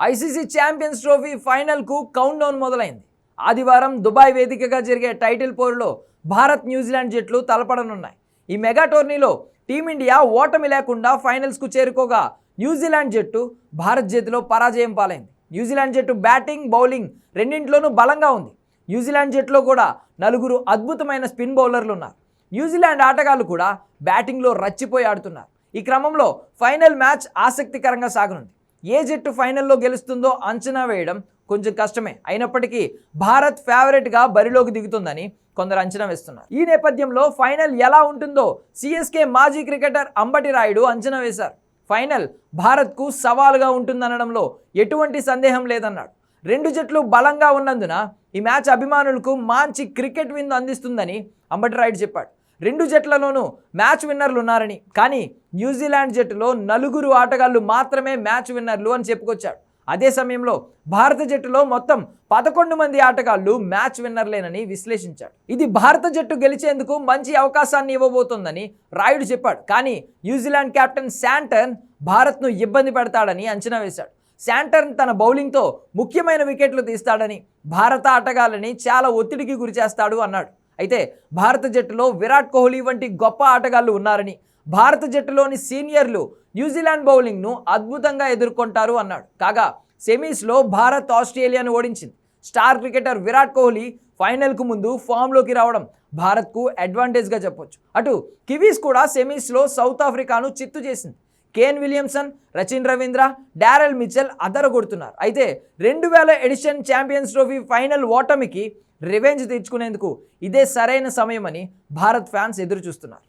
ICC champions trophy ఫైనల్కు count down మొదలైంది. ఆదివారం దుబాయ్ వేదికగా జరిగే టైటిల్ పోరులో భారత్ న్యూజిలాండ్ జట్లు తలపడనున్నాయి. ఈ మెగా టోర్నీలో టీమిండియా ఓటమి లేకుండా ఫైనల్స్కు చేరుకోగా న్యూజిలాండ్ జట్టు భారత్ చేతిలో పరాజయం పాలైంది. న్యూజిలాండ్ జట్టు బ్యాటింగ్, బౌలింగ్ రెండింటిలోనూ బలంగా ఉంది. న్యూజిలాండ్ జట్టులో కూడా 4 అద్భుతమైన స్పిన్ బౌలర్లు ఉన్నారు. న్యూజిలాండ్ ఆటగాళ్లు కూడా బ్యాటింగ్లో రచ్చిపోయి ఆడుతున్నారు. ఈ క్రమంలో ఫైనల్ మ్యాచ్ ఆసక్తికరంగా సాగనుంది. ఏ జట్టు ఫైనల్లో గెలుస్తుందో అంచనా వేయడం కొంచెం కష్టమే. అయినప్పటికీ భారత్ ఫేవరెట్గా బరిలోకి దిగుతుందని కొందరు అంచనా వేస్తున్నారు. ఈ నేపథ్యంలో ఫైనల్ ఎలా ఉంటుందో సిఎస్కే మాజీ క్రికెటర్ అంబటి రాయుడు అంచనా వేశారు. ఫైనల్ భారత్కు సవాలుగా ఉంటుందనడంలో ఎటువంటి సందేహం లేదన్నాడు. 2 జట్లు బలంగా ఉన్నందున ఈ మ్యాచ్ అభిమానులకు మంచి క్రికెట్ విందు అందిస్తుందని అంబటి రాయుడు చెప్పాడు. 2 జట్లలోనూ మ్యాచ్ విన్నర్లు ఉన్నారని, కానీ న్యూజిలాండ్ జట్టులో 4 ఆటగాళ్లు మాత్రమే మ్యాచ్ విన్నర్లు అని చెప్పుకొచ్చాడు. అదే సమయంలో భారత జట్టులో మొత్తం 11 మంది ఆటగాళ్లు మ్యాచ్ విన్నర్లేనని విశ్లేషించాడు. ఇది భారత జట్టు గెలిచేందుకు మంచి అవకాశాన్ని ఇవ్వబోతోందని రాయుడు చెప్పాడు. కానీ న్యూజిలాండ్ కెప్టెన్ శాంటర్న్ భారత్ను ఇబ్బంది పెడతాడని అంచనా వేశాడు. శాంటర్న్ తన బౌలింగ్తో ముఖ్యమైన వికెట్లు తీస్తాడని, భారత ఆటగాళ్ళని చాలా ఒత్తిడికి గురిచేస్తాడు అన్నాడు. అయితే భారత జట్టులో విరాట్ కోహ్లీ వంటి గొప్ప ఆటగాళ్లు ఉన్నారని, భారత జట్టులోని సీనియర్లు న్యూజిలాండ్ బౌలింగ్ను అద్భుతంగా ఎదుర్కొంటారు అన్నాడు. కాగా సెమీస్లో భారత్ ఆస్ట్రేలియాను ఓడించింది. స్టార్ క్రికెటర్ విరాట్ కోహ్లీ ఫైనల్కు ముందు ఫామ్లోకి రావడం భారత్కు అడ్వాంటేజ్గా చెప్పొచ్చు. అటు కివీస్ కూడా సెమీస్లో సౌత్ ఆఫ్రికాను చిత్తు చేసింది. Kane Williamson, Rachin Ravindra, Daryl Mitchell అదరగొడుతున్నారు. అయితే 2000 ఎడిషన్ ఛాంపియన్స్ ట్రోఫీ ఫైనల్ ఓటమికి రివెంజ్ తీర్చుకునేందుకు ఇదే సరైన సమయమని భారత్ ఫ్యాన్స్ ఎదురు చూస్తున్నారు.